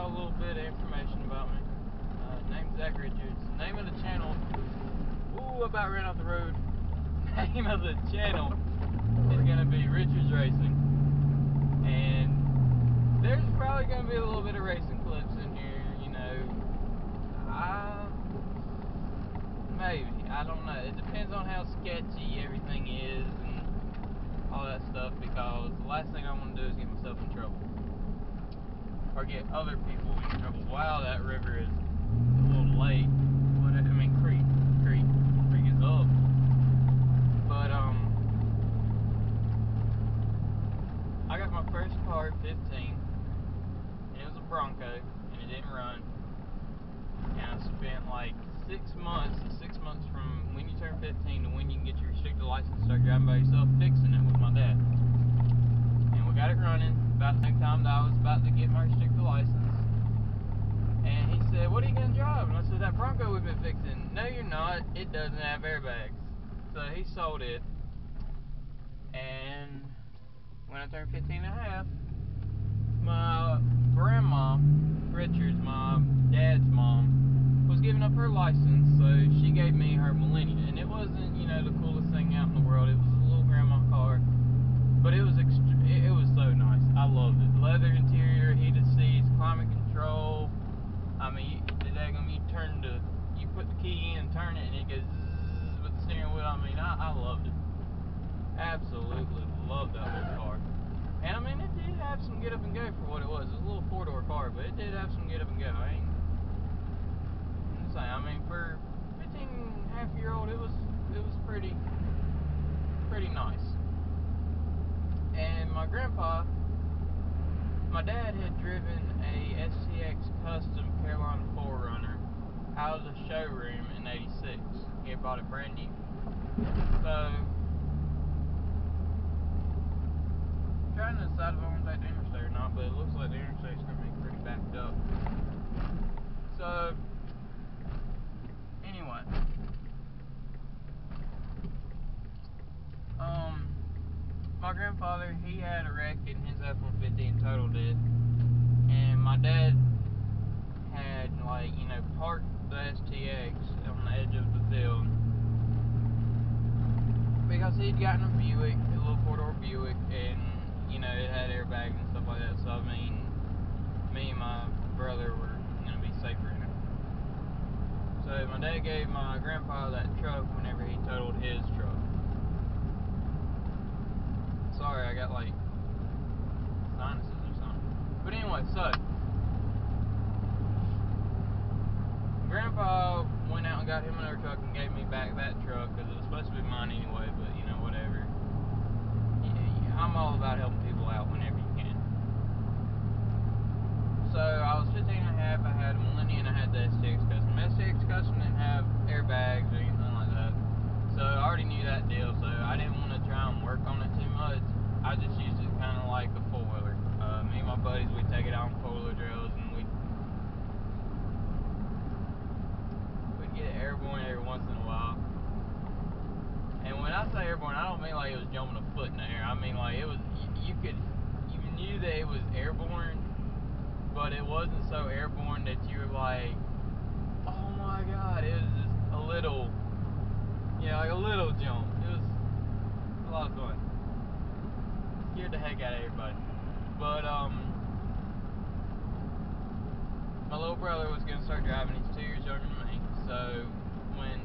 a little bit of information about me. Name's Zach Richards. Name of the channel. Ooh, about ran off the road. Name of the channel is gonna be Richards Racing, and there's probably gonna be a little bit of racing clips in here. You know, maybe, I don't know. It depends on how sketchy everything is and all that stuff. Because the last thing I want to do is get myself in trouble. Or get other people in trouble. Wow, that river is a little late. Creek is up. But I got my first car at 15, and it was a Bronco, and it didn't run. And I spent like 6 months from when you turn 15 to when you can get your restricted license to start driving by yourself, fixing it with my dad. And we got it running about the same time that I was about to get my restricted license. And he said, "What are you going to drive?" And I said, "That Bronco we've been fixing." "No, you're not. It doesn't have airbags." So he sold it. And when I turned 15 and a half, my grandma, Richards, my dad's mom, was giving up her license. So she gave me her Millennia. And it wasn't, you know, the coolest thing out in the world. It was a little grandma car. But it was so nice. I loved it. Leather interior, heated seats, climate control. I mean, you put the key in, turn it, and it goes zzz with the steering wheel. I mean, I loved it. Absolutely loved that little car. And I mean, it did have some get up and go for what it was. It was a little 4-door car, but it did have some get up and go. I'm saying, I mean, for 15-and-a-half-year-old, it was pretty nice. And my dad had driven a STX Custom Carolina 4Runner out of the showroom in '86. He had bought it brand new. So, I'm trying to decide if I want to take the interstate or not, but it looks like the interstate's going to be pretty backed up. So, anyway. My grandfather, he had a wreck in his F-150 and totaled it. And my dad had, like, you know, parked the STX on the edge of the field because he'd gotten a Buick, a little 4-door Buick, and, you know, it had airbags and stuff like that. So, I mean, me and my brother were going to be safer in it. So, my dad gave my grandpa that truck whenever he totaled his truck. Sorry, I got like sinuses or something. But anyway, so Grandpa went out and got him another truck and gave me back that truck because it was supposed to be mine anyway. But you know, whatever. Yeah, I'm all about helping people out whenever you can. So I was 15 and a half. I had a Millennia and I had the STX Custom. STX Custom didn't have airbags or anything like that. So I already knew that deal, so I didn't want to try and work on it too much. I just used it kind of like a four-wheeler. Me and my buddies, we'd take it out on four-wheeler drills, and we'd get it airborne every once in a while. And when I say airborne, I don't mean like it was jumping a foot in the air. I mean like it was, you knew that it was airborne, but it wasn't so airborne that you were like, oh my god, it was just a little... Yeah, like a little jump. It was a lot of fun. Scared the heck out of everybody. But, my little brother was going to start driving. He's 2 years younger than me. So, when,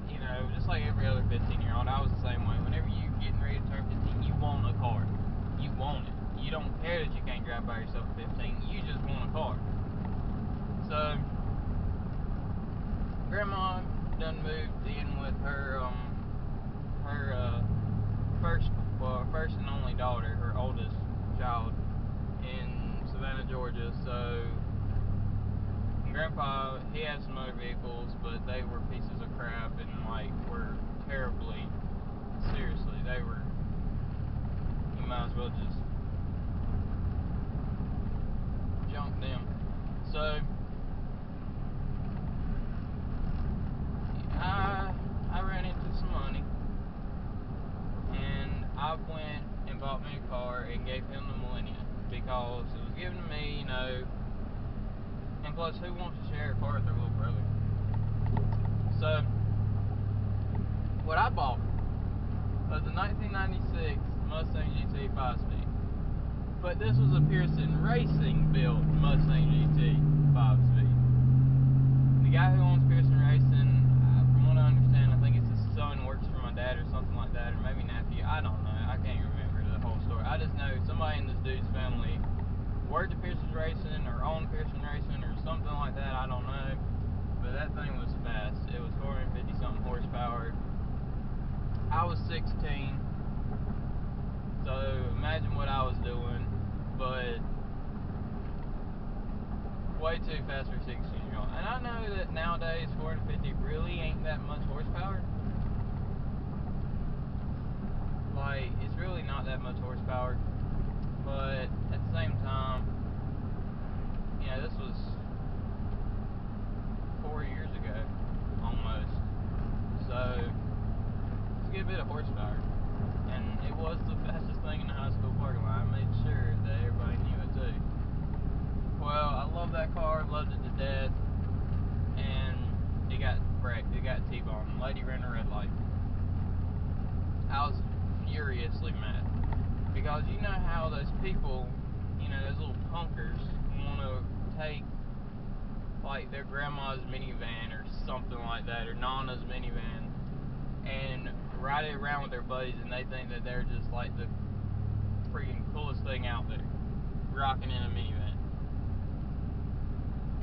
you know, just like every other 15-year-old, I was the same way. Whenever you're getting ready to turn 15, you want a car. You want it. You don't care that you can't drive by yourself at 15. You just want a car. So, Grandma done moved in with her first and only daughter, her oldest child, in Savannah, Georgia. So Grandpa, he had some other vehicles, but they were pieces of crap and like were terribly, seriously, they were, you might as well just junk them. So I ran into some money, and I went and bought me a car and gave him the Millennia because it was given to me, you know, Plus, who wants to share a car with their little brother? So, what I bought was a 1996 Mustang GT 5-speed. But this was a Pearson Racing built Mustang GT 5-speed. The guy who owns Pearson Racing, from what I understand, I think it's his son works for my dad or something like that, or maybe nephew. I don't know. I can't remember the whole story. I just know somebody in this dude's family worked at Pearson Racing or owned Pearson Racing or something like that. I don't know. But that thing was fast. It was 450 something horsepower. I was 16, so imagine what I was doing, but way too fast for a 16-year-old. And I know that nowadays 450 really ain't that much horsepower. Like, it's really not that much horsepower, but at the same time, you know, this was 4 years ago, almost, so a good bit of horsepower, and it was the fastest thing in the high school parking lot. I made sure that everybody knew it too. Well, I love that car, loved it to death, and it got wrecked, it got T-boned. Lady ran a red light. I was furiously mad, because you know how those people, you know, those little punkers want to take like their grandma's minivan or something like that, or Nana's minivan, and ride it around with their buddies, and they think that they're just like the freaking coolest thing out there, rocking in a minivan.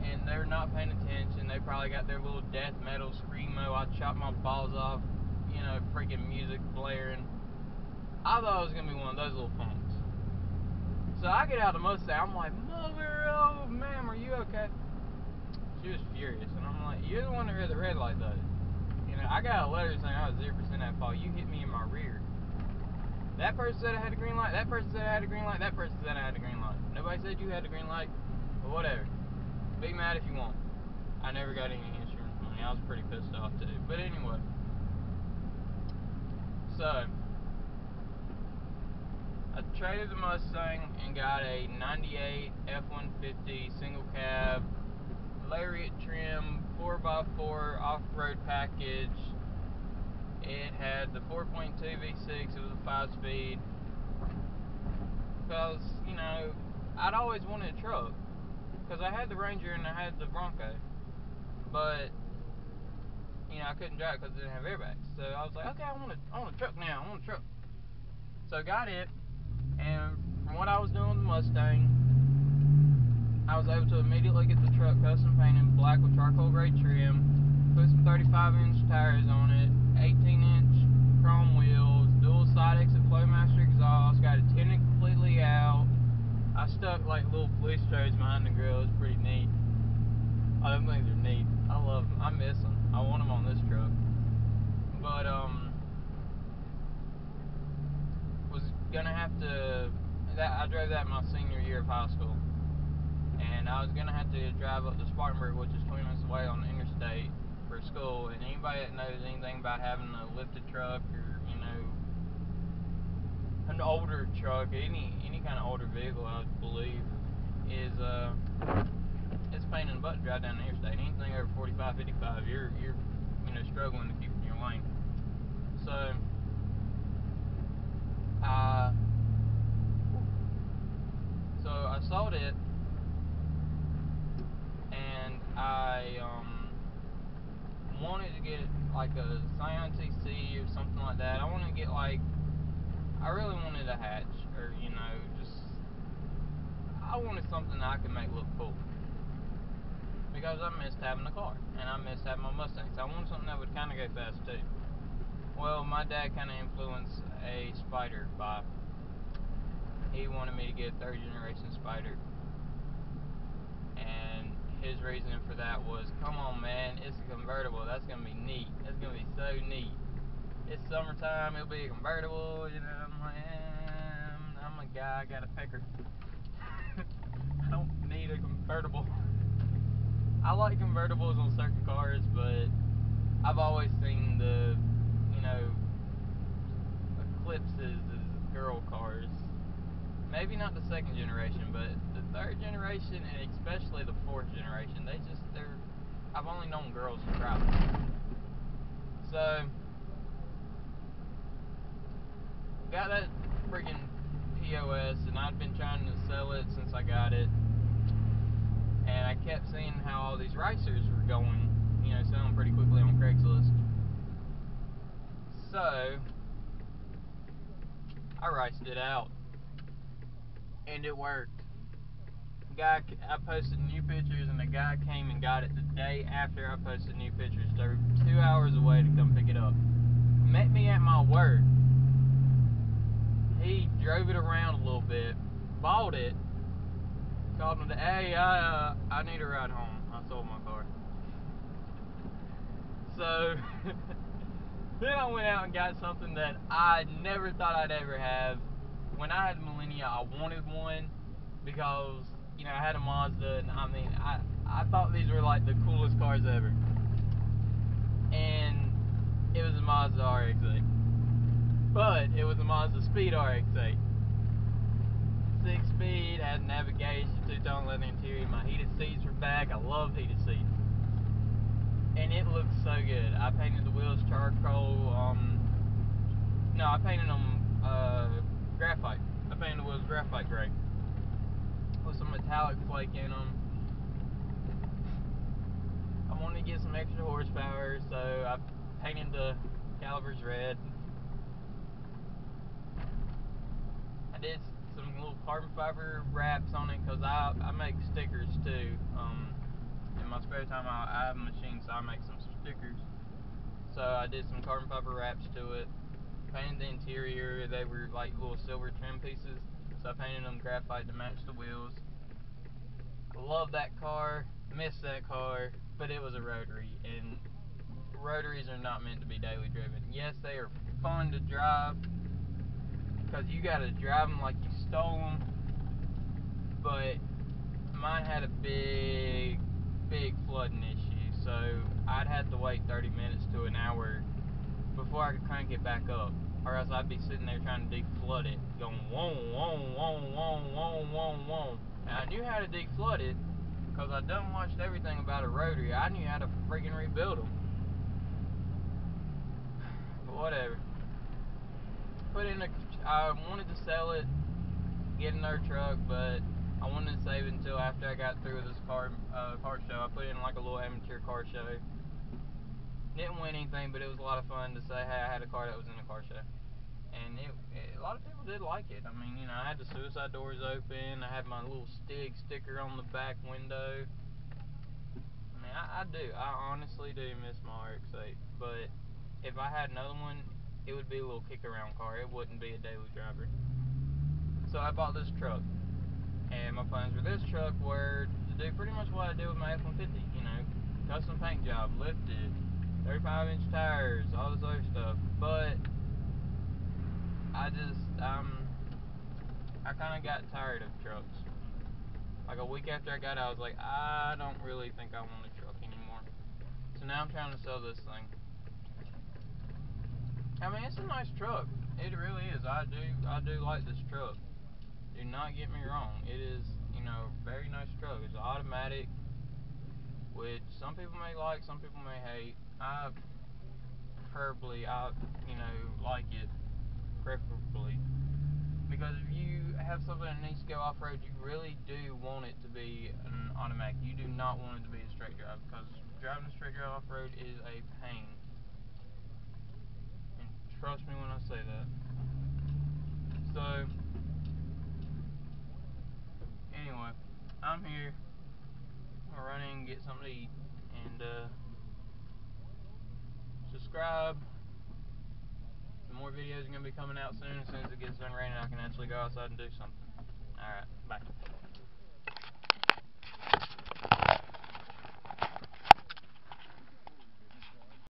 And they're not paying attention. They probably got their little death metal screamo, I chop my balls off, you know, freaking music blaring. I thought it was gonna be one of those little punks. So I get out of the Mustang, I'm like, mother, oh ma'am, are you okay? She was furious, and I'm like, you're the one that read the red light though. You know, I got a letter saying I was 0% at fault. You hit me in my rear. That person said I had a green light. That person said I had a green light. That person said I had a green light. Nobody said you had a green light. But whatever. Be mad if you want. I never got any insurance money. I was pretty pissed off too. But anyway. So, I traded the Mustang and got a 98 F-150 single cab Lariat trim 4x4 off-road package. It had the 4.2 V6. It was a 5-speed. Because, you know, I'd always wanted a truck. Because I had the Ranger and I had the Bronco. But, you know, I couldn't drive it because it didn't have airbags. So I was like, okay, I want a truck now. I want a truck. So I got it. And from what I was doing with the Mustang, I was able to immediately get the truck custom painted black with charcoal gray trim, put some 35-inch tires on it, 18-inch chrome wheels, dual side exit Flowmaster exhaust, got it tinted completely out. I stuck like little police trays behind the grill. It was pretty neat. Oh, them things are neat. I love them. I miss them. I want them on this truck. But was gonna have to. I drove that my senior year of high school. And I was going to have to drive up to Spartanburg, which is 20 minutes away on the interstate for school. And anybody that knows anything about having a lifted truck or, you know, an older truck, any kind of older vehicle, I would believe, is it's a pain in the butt to drive down the interstate. Anything over 45, 55, you're you know, struggling to keep in your lane. So I sold it. I wanted to get like a Scion TC or something like that. I wanted to get like, I really wanted a hatch, or, you know, just, I wanted something that I could make look cool. Because I missed having a car, and I missed having my Mustang, so I wanted something that would kind of go fast too. Well, my dad kind of influenced a Spider buy. He wanted me to get a 3rd generation Spider. And his reasoning for that was, come on man, it's a convertible, that's going to be neat, that's going to be so neat. It's summertime, it'll be a convertible, you know. I'm like, I'm a guy, I got a pecker. I don't need a convertible. I like convertibles on certain cars, but I've always seen the, you know, Eclipses as girl cars. maybe not the second generation, but the third generation and especially the fourth generation, I've only known girls who drive them. So, got that freaking POS, and I'd been trying to sell it since I got it, and I kept seeing how all these racers were going, selling pretty quickly on Craigslist. So, I raced it out, and it worked. I posted new pictures, and the guy came and got it the day after I posted new pictures. They were 2 hours away to come pick it up. Met me at my work. He drove it around a little bit, bought it, called me, hey, I need a ride home. I sold my car. So, then I went out and got something that I never thought I'd ever have. When I had the Millennia, I wanted one because, I had a Mazda, and I thought these were like the coolest cars ever. And it was a Mazda RX-8. But it was a Mazda Speed RX-8. 6-speed, had navigation, two-tone leather interior, my heated seats were back. I love heated seats. And it looks so good. I painted the wheels charcoal. I painted them graphite. I painted the wheels graphite gray with some metallic flake in them. I wanted to get some extra horsepower, so I painted the calipers red. I did some little carbon fiber wraps on it because I make stickers too. In my spare time, I have a machine, so I make some stickers. So I did some carbon fiber wraps to it. Painted the interior. They were like little silver trim pieces, so I painted them graphite to match the wheels. I love that car, miss that car, but it was a rotary, and rotaries are not meant to be daily driven. Yes, they are fun to drive because you gotta drive them like you stole them, but mine had a big flooding issue, so I'd have to wait 30 minutes to an hour before I could crank it back up, or else I'd be sitting there trying to deflood it, going whoa, whoa, whoa, whoa, whoa, whoa, whoa. And I knew how to deflood it because I done watched everything about a rotary. I knew how to freaking rebuild them. But whatever. I wanted to sell it, get another truck, but I wanted to save it until after I got through with this car show. I put it in like a little amateur car show. Didn't win anything, but it was a lot of fun to say, hey, I had a car that was in a car show. And a lot of people did like it. I mean, I had the suicide doors open. I had my little sticker on the back window. I mean, I do. I honestly do miss my RX-8. But if I had another one, it would be a little kick-around car. It wouldn't be a daily driver. So I bought this truck. And my plans for this truck were to do pretty much what I did with my F-150. Custom paint job, lifted, 35-inch tires, all this other stuff. But I kind of got tired of trucks. Like a week after I got it, I was like, I don't really think I want a truck anymore. So now I'm trying to sell this thing. I mean, it's a nice truck. It really is. I do like this truck. Do not get me wrong. It is, a very nice truck. It's automatic, which some people may like, some people may hate. I like it, preferably. Because if you have something that needs to go off-road, you really do want it to be an automatic. You do not want it to be a straight drive, because driving a straight drive off-road is a pain. And trust me when I say that. So, anyway, I'm here. I'm gonna run in and get something to eat. And, subscribe. Some more videos are going to be coming out soon. As soon as it gets done raining, I can actually go outside and do something. Alright, bye.